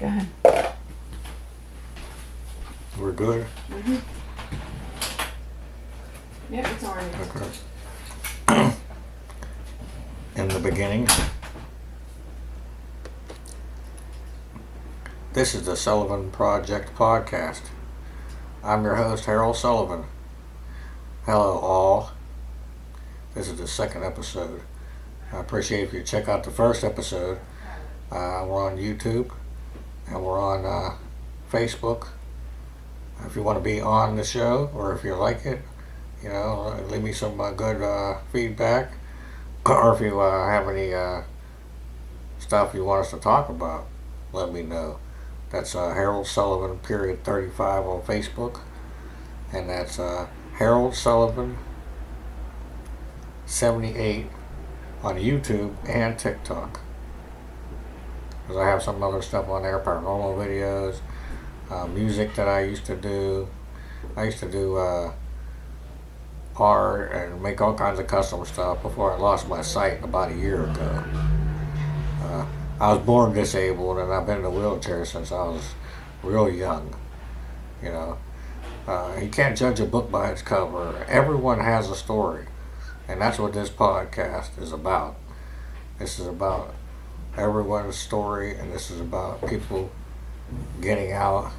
Go ahead. We're good? Mm-hmm. Yep, it's orange. Okay. In the beginning, this is the Sullivan Project podcast. I'm your host, Harold Sullivan. Hello, all. This is the second episode. I appreciate if you check out the first episode. We're on YouTube and we're on Facebook. If you want to be on the show or if you like it, leave me some good feedback. Or if you have any stuff you want us to talk about, let me know. That's Harold Sullivan period 35 on Facebook, and that's Harold Sullivan 78 on YouTube and TikTok. Because I have some other stuff on there, paranormal videos, music that I used to do. I used to do art and make all kinds of custom stuff before I lost my sight about a year ago. I was born disabled and I've been in a wheelchair since I was real young. You can't judge a book by its cover. Everyone has a story, and that's what this podcast is about. This is about everyone's story, and this is about people getting out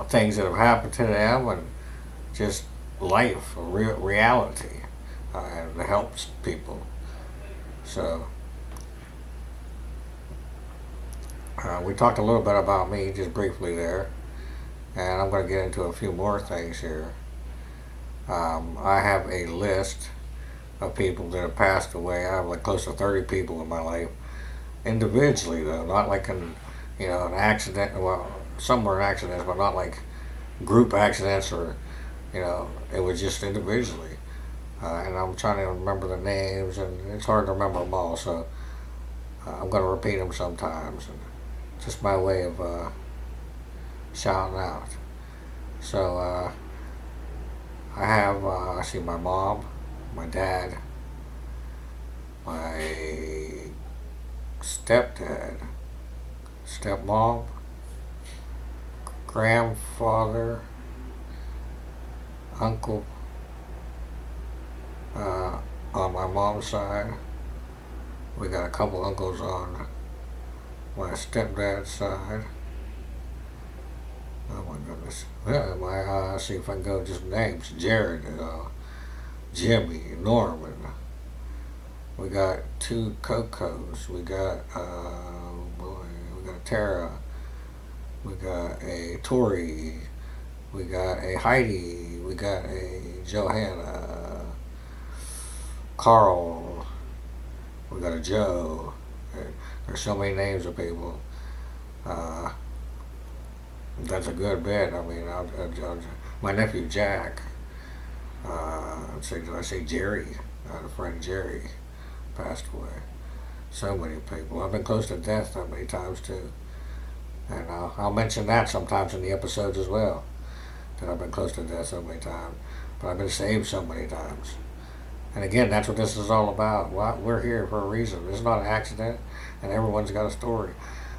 things that have happened to them and just life, reality, and it helps people. So we talked a little bit about me just briefly there, and I'm going to get into a few more things here. I have a list of people that have passed away. I have like close to 30 people in my life, individually though, not like an accident. Well, some were accidents, but not like group accidents or it was just individually. And I'm trying to remember the names, and it's hard to remember them all, so I'm going to repeat them sometimes. And just my way of shouting out. So I have, I see my mom, my dad, my stepdad, stepmom, grandfather, uncle on my mom's side. We got a couple uncles on my stepdad's side. Oh my goodness. Yeah, see if I can go just names. Jared, Jimmy, Norman. We got 2 Cocos. We got we got a Tara. We got a Tori. We got a Heidi. We got a Johanna. Carl. We got a Joe. There's so many names of people. That's a good bit. I mean, my nephew Jack. Did I say Jerry? I had a friend Jerry passed away. So many people. I've been close to death that many times too. And I'll mention that sometimes in the episodes as well. That I've been close to death so many times. But I've been saved so many times. And again, that's what this is all about. Well, we're here for a reason. It's not an accident, and everyone's got a story.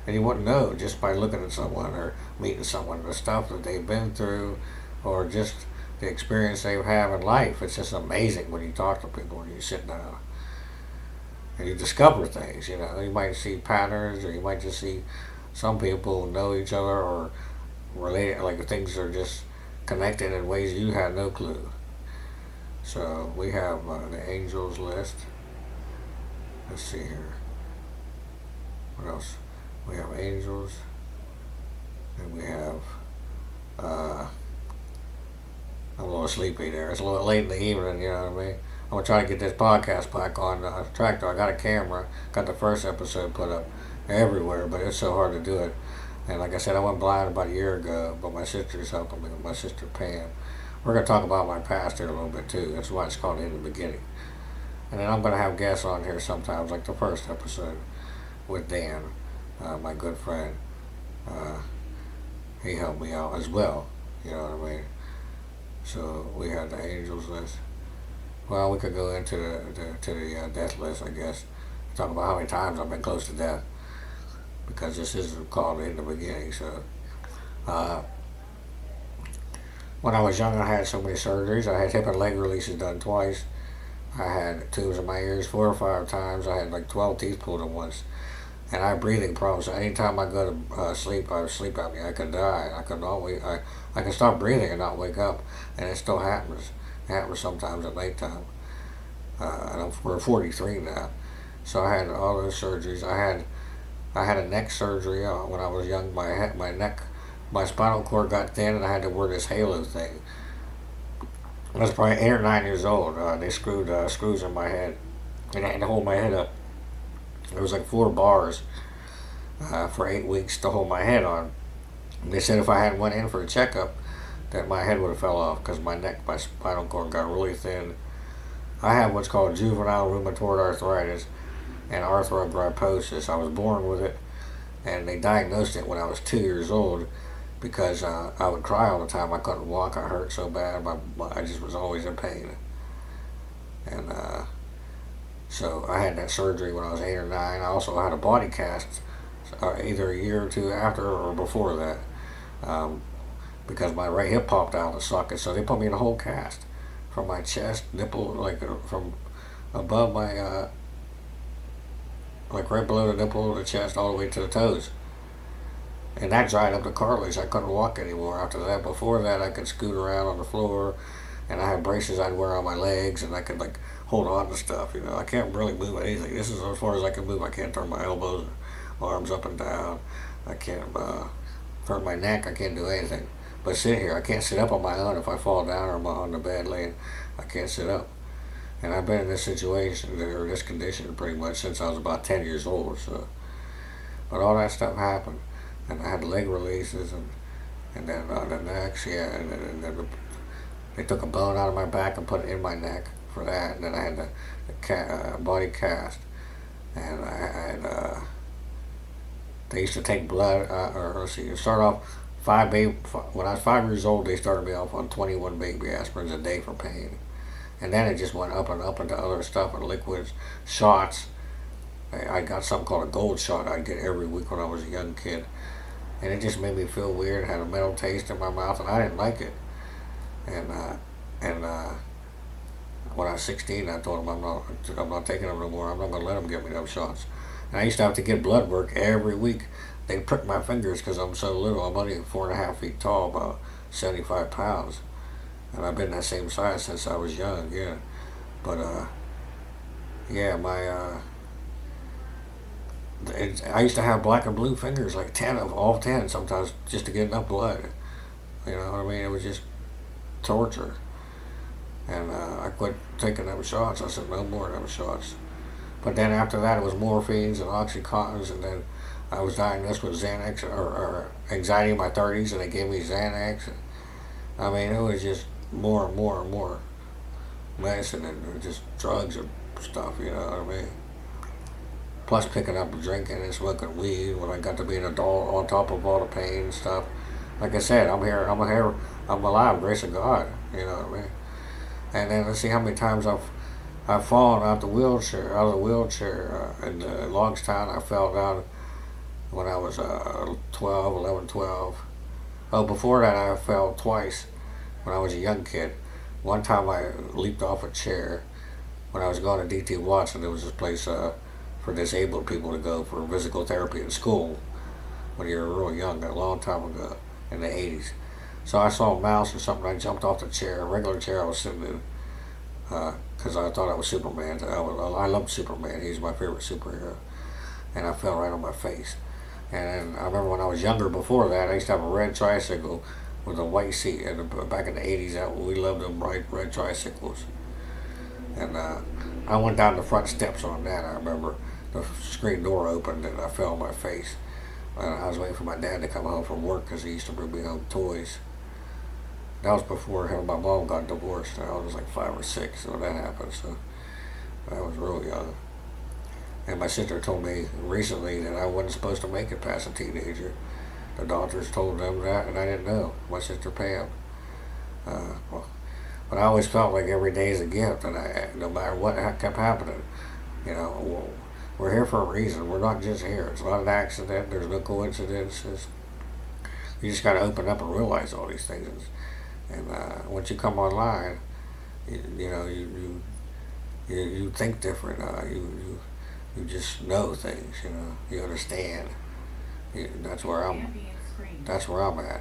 And you wouldn't know just by looking at someone or meeting someone, the stuff that they've been through, or just the experience they have in life. It's just amazing when you talk to people, when you sit down and you discover things. You might see patterns, or you might just see some people know each other or relate, like things are just connected in ways you had no clue. So we have the angels list. Let's see here. What else? We have angels, and we have. I'm a little sleepy there. It's a little late in the evening. You know what I mean? I'm gonna try to get this podcast back on track. Though I got a camera, got the first episode put up everywhere, but it's so hard to do it. And like I said, I went blind about a year ago, but my sister's helping me. My sister Pam. We're going to talk about my past here a little bit too. That's why it's called In the Beginning. And then I'm going to have guests on here sometimes, like the first episode with Dan, my good friend. He helped me out as well. You know what I mean? So we had the angels list. Well, we could go into the death list, I guess. Talk about how many times I've been close to death. because this is called in the beginning. So, uh, when I was young, I had so many surgeries. I had hip and leg releases done twice. I had tubes in my ears 4 or 5 times. I had like 12 teeth pulled at once. And I had breathing problems. So anytime I go to sleep, I sleep apnea. I could die. I could not wake. I can stop breathing and not wake up, and it still happens. It happens sometimes at nighttime. We're 43 now, so I had all those surgeries. I had a neck surgery when I was young. My neck, my spinal cord got thin, and I had to wear this halo thing. I was probably 8 or 9 years old. They screwed screws in my head, and I had to hold my head up. There was like 4 bars for 8 weeks to hold my head on. And they said if I hadn't went in for a checkup, that my head would have fell off because my spinal cord got really thin. I have what's called juvenile rheumatoid arthritis and arthrogryposis. I was born with it, and they diagnosed it when I was 2 years old because I would cry all the time. I couldn't walk. I hurt so bad. I just was always in pain. And so I had that surgery when I was 8 or 9. I also had a body cast either a year or two after or before that because my right hip popped out of the socket. So they put me in a whole cast from my chest, nipple, like from above my, like right below the nipple, the chest, all the way to the toes. And that dried up the cartilage. I couldn't walk anymore after that. Before that, I could scoot around on the floor, and I had braces I'd wear on my legs, and I could like hold on to stuff. I can't really move anything. This is as far as I can move. I can't turn my elbows, or arms up and down. I can't turn my neck. I can't do anything. But sit here. I can't sit up on my own if I fall down or I'm on the bed laying. I can't sit up. And I've been in this situation or this condition pretty much since I was about 10 years old. So, but all that stuff happened, and I had leg releases, and then the necks, yeah, and then they took a bone out of my back and put it in my neck for that, and then I had the body cast, and I had they used to take blood, or let's see, start off when I was 5 years old, they started me off on 21 baby aspirins a day for pain. And then it just went up and up into other stuff and liquids, shots. I got something called a gold shot I'd get every week when I was a young kid. And it just made me feel weird. It had a metal taste in my mouth, and I didn't like it. And when I was 16, I told them I'm not taking them no more. I'm not going to let them give me those shots. And I used to have to get blood work every week. They prick my fingers because I'm so little. I'm only 4.5 feet tall, about 75 pounds. And I've been that same size since I was young, yeah. But, yeah, I used to have black and blue fingers, like 10 of all 10 sometimes, just to get enough blood. You know what I mean? It was just torture. And I quit taking them shots. I said, no more of them shots. But then after that, it was morphines and Oxycontins, and then I was diagnosed with Xanax or anxiety in my 30s, and they gave me Xanax. And, I mean, it was just more and more and more medicine and just drugs and stuff, you know what I mean? Plus picking up drinking and smoking weed when I got to be an adult on top of all the pain and stuff. Like I said, I'm alive, grace of God, you know what I mean? And then let's see how many times I've fallen out of the wheelchair, in Logstown. I fell down when I was 12. Oh, before that I fell twice when I was a young kid. One time I leaped off a chair when I was going to D.T. Watson. There was this place for disabled people to go for physical therapy in school when you were real young, a long time ago, in the 80s. So I saw a mouse or something. I jumped off the chair, a regular chair I was sitting in, because I thought I was Superman. I loved Superman. He's my favorite superhero. And I fell right on my face. And then I remember when I was younger, before that, I used to have a red tricycle with a white seat. And back in the 80s, we loved them bright red tricycles. And I went down the front steps on that. I remember the screen door opened and I fell on my face. I was waiting for my dad to come home from work because he used to bring me home toys. That was before him and my mom got divorced. I was like 5 or 6 when that happened, so I was real young. And my sister told me recently that I wasn't supposed to make it past a teenager. The doctors told them that, and I didn't know. My sister Pam. But I always felt like every day is a gift, and no matter what kept happening, you know, We're here for a reason. We're not just here. It's not an accident. There's no coincidences. You just got to open up and realize all these things. And once you come online, you know, you think different. You just know things. You know, you understand. That's where That's where I'm at.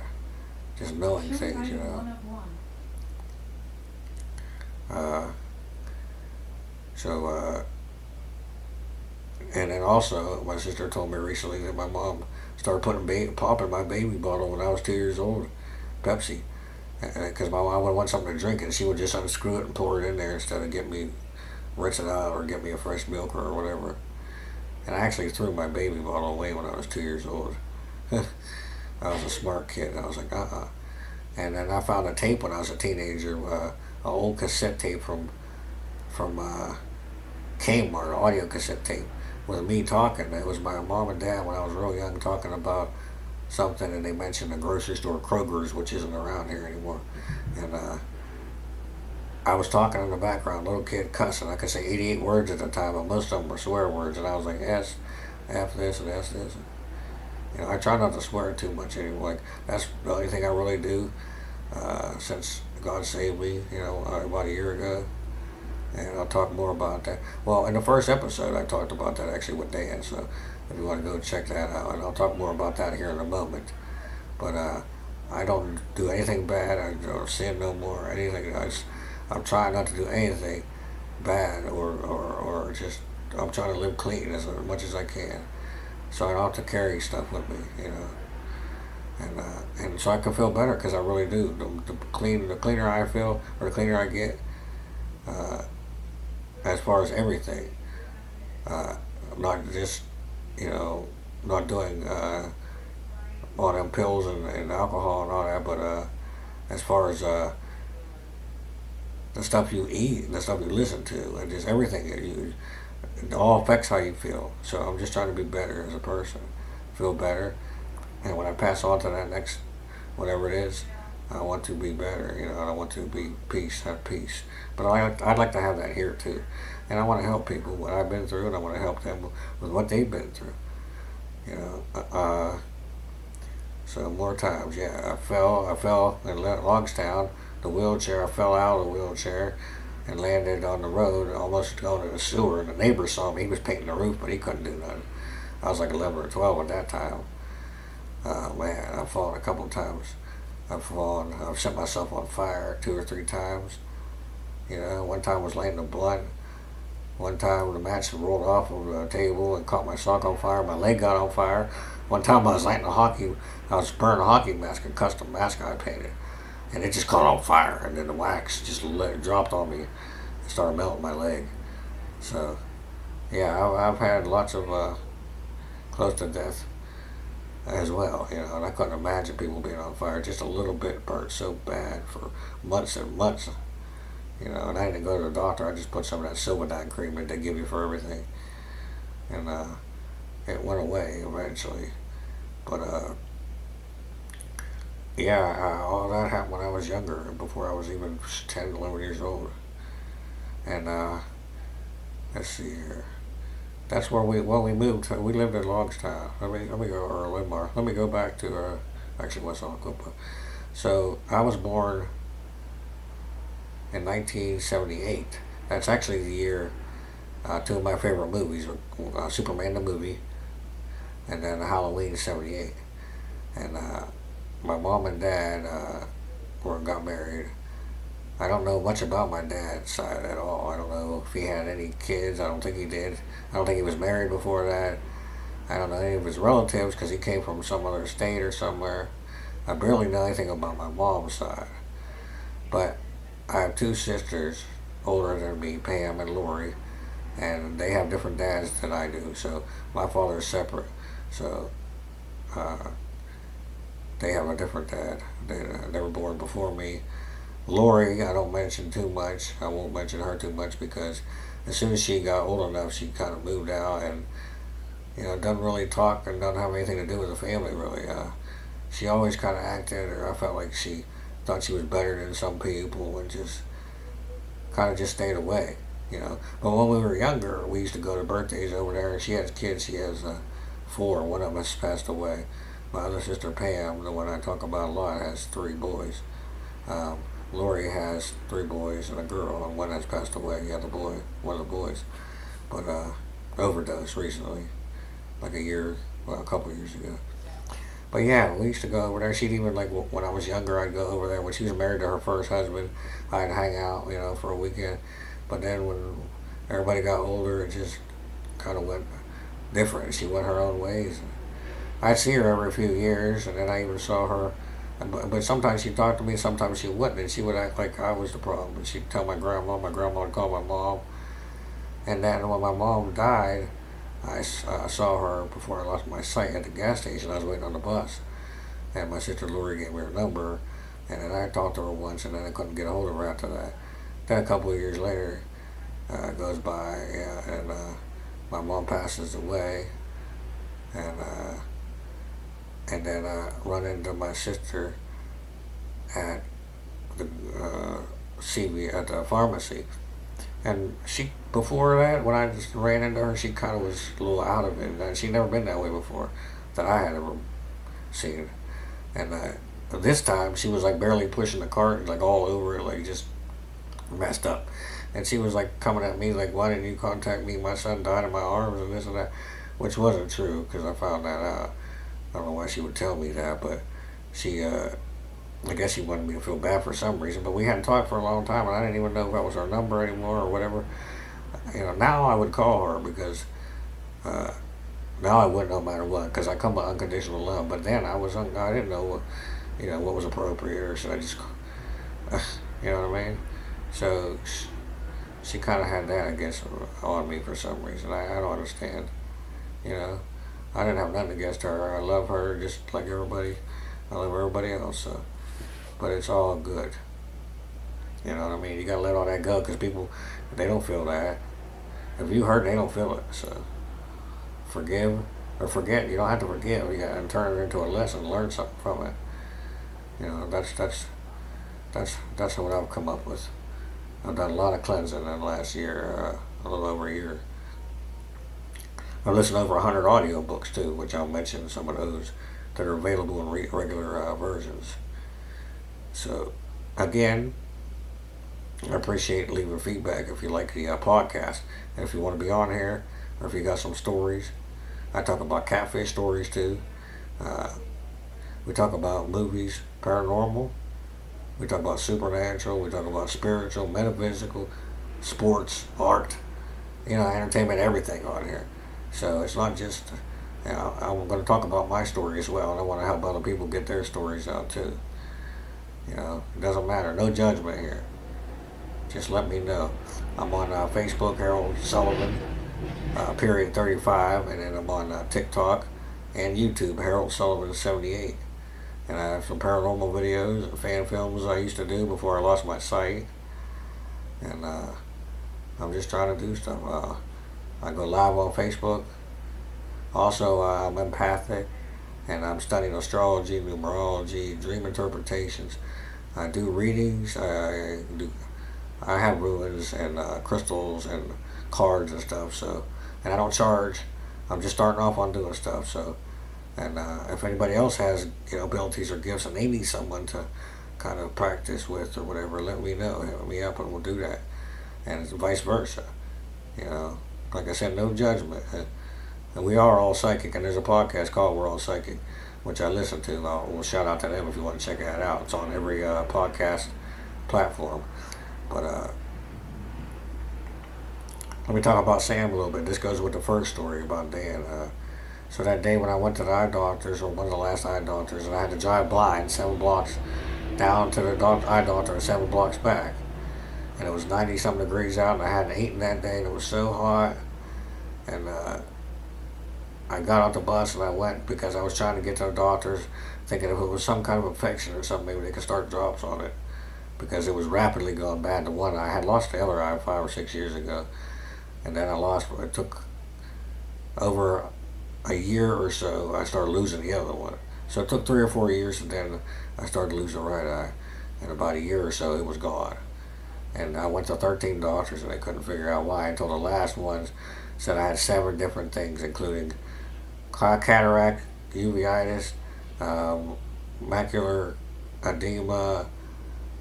Just knowing things. You know. Uh, so. And then also, my sister told me recently that my mom started popping my baby bottle when I was 2 years old, Pepsi, because my mom would want something to drink and she would just unscrew it and pour it in there instead of get me rinse it out or get me a fresh milk or whatever. And I actually threw my baby bottle away when I was 2 years old. I was a smart kid. I was like, And then I found a tape when I was a teenager, an old cassette tape from Kmart, an audio cassette tape, with me talking. It was my mom and dad when I was real young talking about something, and they mentioned the grocery store Kroger's, which isn't around here anymore. And I was talking in the background, little kid cussing. I could say 88 words at the time, but most of them were swear words. And I was like, S, F this, and S this. You know, I try not to swear too much anymore. Like, that's the only thing I really do since God saved me, you know, about a year ago. And I'll talk more about that. Well, in the first episode, I talked about that actually with Dan. So if you want to go check that out, and I'll talk more about that here in a moment. But I don't do anything bad. I don't sin no more or anything. I'm trying not to do anything bad or just, I'm trying to live clean as much as I can. So I don't have to carry stuff with me, you know. And so I can feel better because I really do. The cleaner I feel, or the cleaner I get, as far as everything, not just, you know, not doing all them pills and alcohol and all that, but as far as the stuff you eat, the stuff you listen to, and just everything, it all affects how you feel. So I'm just trying to be better as a person, feel better, and when I pass on to that next, whatever it is, I want to be better. You know, I want to be have peace. But I'd like to have that here too, and I want to help people what I've been through, and I want to help them with what they've been through. You know, so more times, yeah, I fell in Logstown, the wheelchair. I fell out of the wheelchair and landed on the road, almost going to the sewer. And the neighbor saw me. He was painting the roof, but he couldn't do nothing. I was like 11 or 12 at that time. Man, I've fallen a couple of times. I've set myself on fire 2 or 3 times. You know, one time I was laying the blunt. One time the match rolled off of the table and caught my sock on fire. My leg got on fire. One time I was burning a hockey mask, a custom mask I painted. And it just caught on fire. And then the wax just dropped on me and started melting my leg. So, yeah, I've had lots of close to death as well, you know, and I couldn't imagine people being on fire. Just a little bit burnt so bad for months and months, you know, and I didn't go to the doctor. I just put some of that Sullivan cream that they give you for everything, and it went away eventually. But yeah, all that happened when I was younger, before I was even 10, 11 years old. And let's see here. That's where we moved. We lived in Logstown. Let me go, or Limar. Let me go back to actually West Alcopa. So I was born in 1978. That's actually the year 2 of my favorite movies were Superman the movie, and then Halloween '78. And my mom and dad got married. I don't know much about my dad's side at all. I don't know if he had any kids. I don't think he did. I don't think he was married before that. I don't know any of his relatives because he came from some other state or somewhere. I barely know anything about my mom's side. But I have 2 sisters older than me, Pam and Lori, and they have different dads than I do. So my father is separate. So they have a different dad. They were born before me. Lori, I don't mention too much. I won't mention her too much because as soon as she got old enough, she kind of moved out and, you know, doesn't really talk and doesn't have anything to do with the family really. She always kind of acted, or I felt like she thought she was better than some people and just kind of just stayed away. But when we were younger, we used to go to birthdays over there, and she has kids. She has four. One of them has passed away. My other sister Pam, the one I talk about a lot, has three boys. Um, Lori has three boys and a girl, and one has passed away. The other boy, one of the boys, but overdosed recently, like a couple years ago. But yeah, we used to go over there. She'd even like when I was younger, I'd go over there. When she was married to her first husband, I'd hang out, for a weekend. But then when everybody got older, it just kind of went different. She went her own ways. I'd see her every few years, and then I even saw her. But sometimes she'd talk to me, sometimes she wouldn't, and she would act like I was the problem. And she'd tell my grandma would call my mom. And then when my mom died, I saw her before I lost my sight at the gas station. I was waiting on the bus, and my sister Lori gave me her number, and then I talked to her once, and then I couldn't get a hold of her after that. Then a couple of years later goes by, yeah, and my mom passes away, and then I run into my sister at the CV at the pharmacy, and she before that when I just ran into her, she kind of was a little out of it, and she'd never been that way before that I had ever seen, and this time she was like barely pushing the cart, like all over it, like just messed up. And she was like coming at me like, "Why didn't you contact me? My son died in my arms," and this and that, which wasn't true because I found that out. I don't know why she would tell me that, but she, I guess she wanted me to feel bad for some reason. But we hadn't talked for a long time, and I didn't even know if that was her number anymore or whatever. Now I would call her because uh, now I would no matter what because I come with unconditional love. But then I didn't know what was appropriate or should I just, you know what I mean? So she kind of had that, I guess, on me for some reason. I don't understand. You know, I didn't have nothing against her. I love her just like everybody. I love everybody else. So, but it's all good. You know what I mean? You gotta let all that go because people, they don't feel that. If you hurt, they don't feel it. So forgive or forget. You don't have to forgive. You gotta turn it into a lesson. Learn something from it. That's what I've come up with. I've done a lot of cleansing in the last year, a little over a year. I've listened to over 100 audio books too, which I'll mention some of those that are available in regular versions. So, again, I appreciate leaving feedback if you like the podcast. And if you want to be on here, or if you got some stories, I talk about catfish stories too. Uh, we talk about movies, paranormal. We talk about supernatural. We talk about spiritual, metaphysical, sports, art, entertainment, everything on here. So it's not just, I'm going to talk about my story as well, and I want to help other people get their stories out too. It doesn't matter. No judgment here. Just let me know. I'm on Facebook, Harold Sullivan, period 35, and then I'm on TikTok and YouTube, Harold Sullivan 78. And I have some paranormal videos and fan films I used to do before I lost my sight. And I'm just trying to do stuff. I go live on Facebook. Also, I'm empathic, and I'm studying astrology, numerology, dream interpretations. I do readings. I have ruins and crystals and cards and stuff. So, and I don't charge. I'm just starting off on doing stuff. So, and if anybody else has abilities or gifts and they need someone to kind of practice with or whatever, let me know. Hit me up and we'll do that. And it's vice versa. Like I said, no judgment. And we are all psychic. And there's a podcast called We're All Psychic, which I listen to. We'll shout out to them if you want to check that out. It's on every podcast platform. But let me talk about Sam a little bit. This goes with the first story about Dan. So that day when I went to the eye doctors, or one of the last eye doctors, and I had to drive blind 7 blocks down to the eye doctor and 7 blocks back. And it was 90 something degrees out, and I hadn't eaten that day, and it was so hot. And I got off the bus and I went because I was trying to get to the doctors, thinking if it was some kind of infection or something, maybe they could start drops on it, because it was rapidly going bad. The one I had lost the other eye 5 or 6 years ago, and then it took over a year or so, I started losing the other one. So it took 3 or 4 years, and then I started to lose the right eye. In about a year or so, it was gone. And I went to 13 doctors and they couldn't figure out why until the last ones said I had 7 different things, including cataract, uveitis, um, macular edema,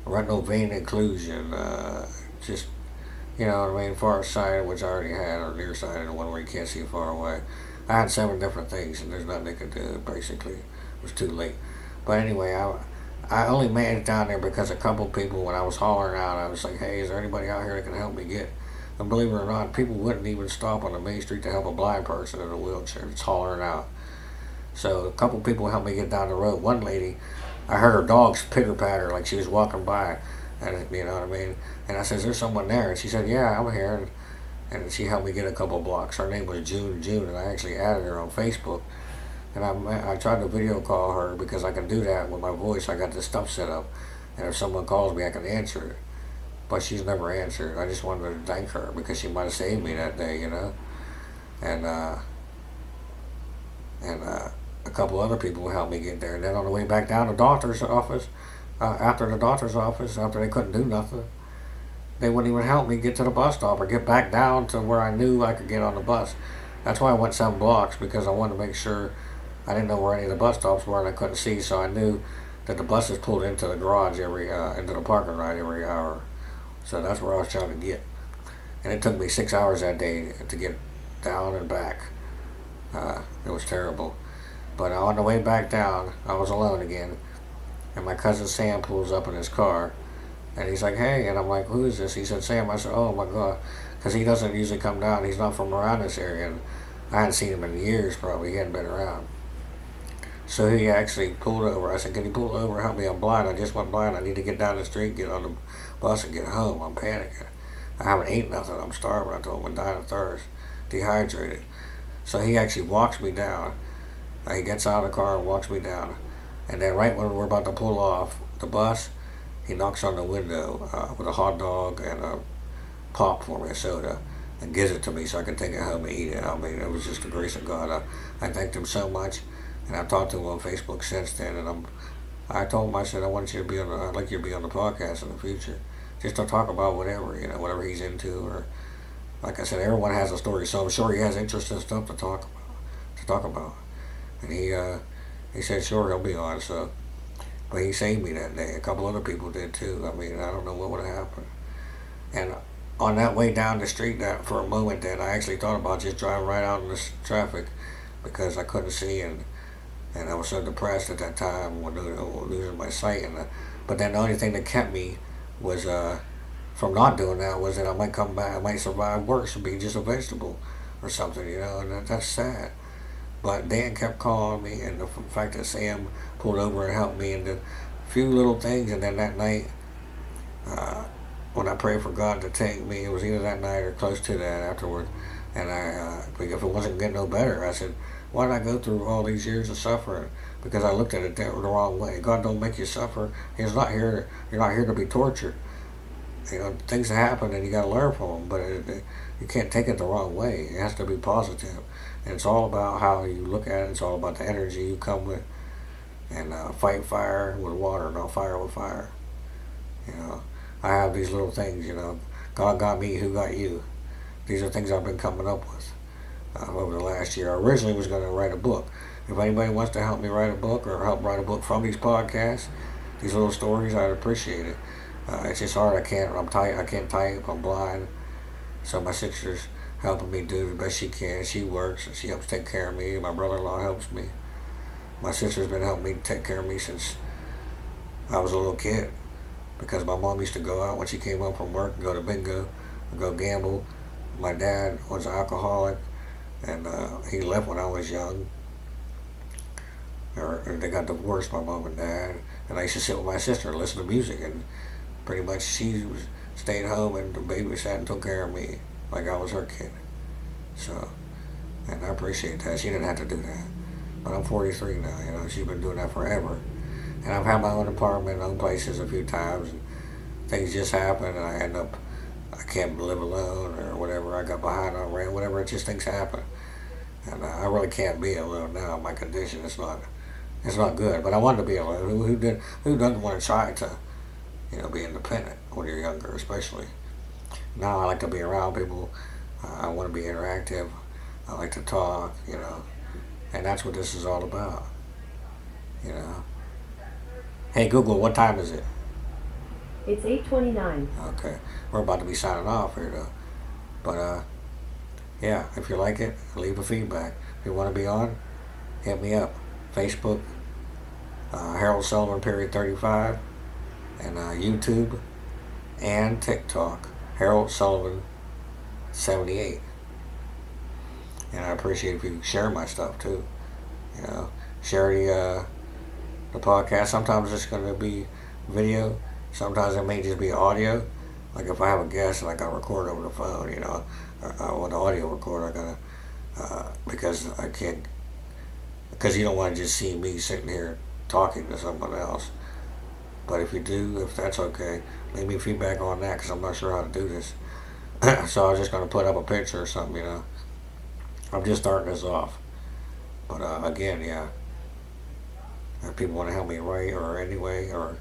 retinal vein occlusion, just, you know what I mean, far-sighted, which I already had, or nearsighted, the one where you can't see far away. I had 7 different things, and there's nothing they could do. Basically, it was too late. But anyway, I only made it down there because a couple people, when I was hollering out, I was like, hey, is there anybody out here that can help me get? And believe it or not, people wouldn't even stop on the main street to help a blind person in a wheelchair. It's hollering out. So a couple people helped me get down the road. One lady, I heard her dogs pitter patter like she was walking by, and you know what I mean. And I said, "Is there someone there?" And she said, "Yeah, I'm here." And she helped me get a couple blocks. Her name was June, and I actually added her on Facebook. And I tried to video call her because I can do that with my voice. I got this stuff set up, and if someone calls me, I can answer it. But she's never answered. I just wanted to thank her because she might have saved me that day, you know. And a couple other people helped me get there. And then on the way back down to the doctor's office, after the doctor's office, after they couldn't do nothing, they wouldn't even help me get to the bus stop or get back down to where I knew I could get on the bus. That's why I went 7 blocks, because I wanted to make sure. I didn't know where any of the bus stops were, and I couldn't see, so I knew that the buses pulled into the garage into the parking lot every hour. So that's where I was trying to get. And it took me 6 hours that day to get down and back. It was terrible. But on the way back down, I was alone again, and my cousin Sam pulls up in his car, and he's like, "Hey," and I'm like, "Who is this?" He said, "Sam." I said, "Oh my God," because he doesn't usually come down. He's not from around this area, and I hadn't seen him in years. Probably he hadn't been around. So he actually pulled over. I said, "Can you pull over? Help me. I'm blind. I just went blind. I need to get down the street, get on the bus, and get home. I'm panicking. I haven't eaten nothing. I'm starving." I told him I'm dying of thirst, dehydrated. So he actually walks me down. He gets out of the car and walks me down. And then right when we're about to pull off the bus, he knocks on the window with a hot dog and a pop for me, a soda, and gives it to me so I can take it home and eat it. I mean, it was just the grace of God. I thanked him so much, and I've talked to him on Facebook since then. And I told him, I said, I'd like you to be on the podcast in the future, just to talk about whatever, you know, whatever he's into, or like I said, everyone has a story, so I'm sure he has interesting stuff to talk about. And he said, sure, he'll be on. So, but he saved me that day. A couple other people did too. I mean, I don't know what would have happened. And on that way down the street, that for a moment, then I actually thought about just driving right out in this traffic because I couldn't see, and I was so depressed at that time when losing my sight. But then the only thing that kept me was from not doing that was that I might come back, I might survive worse and be just a vegetable or something, you know, and that's sad. But Dan kept calling me, and the fact that Sam pulled over and helped me, and the few little things, and then that night, when I prayed for God to take me, it was either that night or close to that afterward, and if it wasn't getting no better, I said, why did I go through all these years of suffering? Because I looked at it the wrong way. God don't make you suffer. You're not here to be tortured. You know, things happen, and you got to learn from them, but you can't take it the wrong way. It has to be positive. And it's all about how you look at it. It's all about the energy you come with. And fight fire with water, not fire with fire. You know, I have these little things, you know. God got me, who got you? These are things I've been coming up with over the last year. I originally was going to write a book. If anybody wants to help me write a book or help write a book from these podcasts, these little stories, I'd appreciate it. It's just hard. I can't type. I'm blind. So my sister's helping me do the best she can. She works. She helps take care of me. My brother-in-law helps me. My sister's been helping me take care of me since I was a little kid, because my mom used to go out when she came home from work and go to bingo or go gamble. My dad was an alcoholic, and he left when I was young. Or they got divorced, my mom and dad. And I used to sit with my sister and listen to music, and pretty much she stayed home and babysat and took care of me like I was her kid. So, and I appreciate that. She didn't have to do that. But I'm 43 now, you know, she's been doing that forever. And I've had my own apartment, own places a few times, and things just happen, and I can't live alone or whatever. I got behind on rent, whatever, it just things happen. And I really can't be alone now. My condition is not good. But I wanted to be alone. Who doesn't want to try to, be independent when you're younger, especially. Now I like to be around people. I want to be interactive. I like to talk, and that's what this is all about, you know. Hey Google, what time is it? It's 8:29. Okay, we're about to be signing off here though. But yeah, if you like it, leave a feedback. If you want to be on, hit me up. Facebook, Harold Sullivan period 35, and YouTube and TikTok, Harold Sullivan 78. And I appreciate if you share my stuff too. You know, share the podcast. Sometimes it's going to be video. Sometimes it may just be audio. Like if I have a guest and I got to record over the phone, with the audio recorder, I gotta because I can't, because you don't want to just see me sitting here talking to someone else. But if you do, if that's okay, leave me feedback on that because I'm not sure how to do this. So I was just gonna put up a picture or something. I'm just starting this off. But again, yeah, if people want to help me write or anyway, or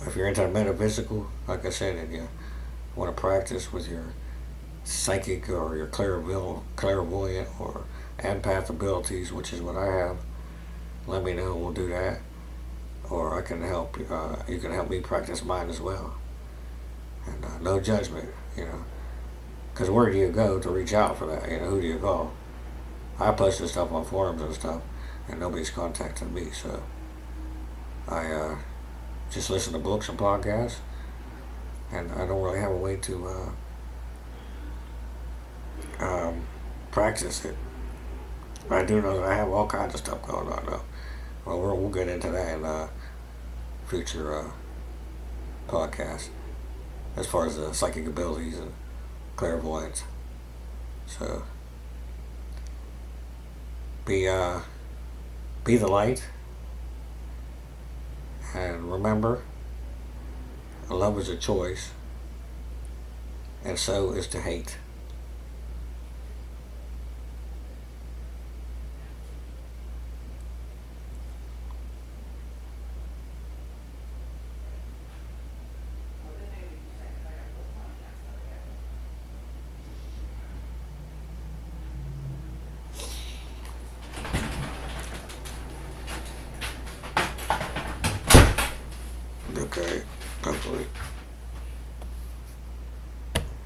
if you're into the metaphysical, like I said, and you want to practice with your psychic or your clairvoyant or empath abilities, which is what I have, let me know. We'll do that, or I can help. You can help me practice mine as well, and no judgment. Because where do you go to reach out for that? Who do you call? I posted stuff on forums and stuff, and nobody's contacted me. So I just listen to books and podcasts, and I don't really have a way to practice it. I do know that I have all kinds of stuff going on though. Well, we'll get into that in future podcasts as far as the psychic abilities and clairvoyance. So be be the light, and remember, love is a choice, and so is to hate.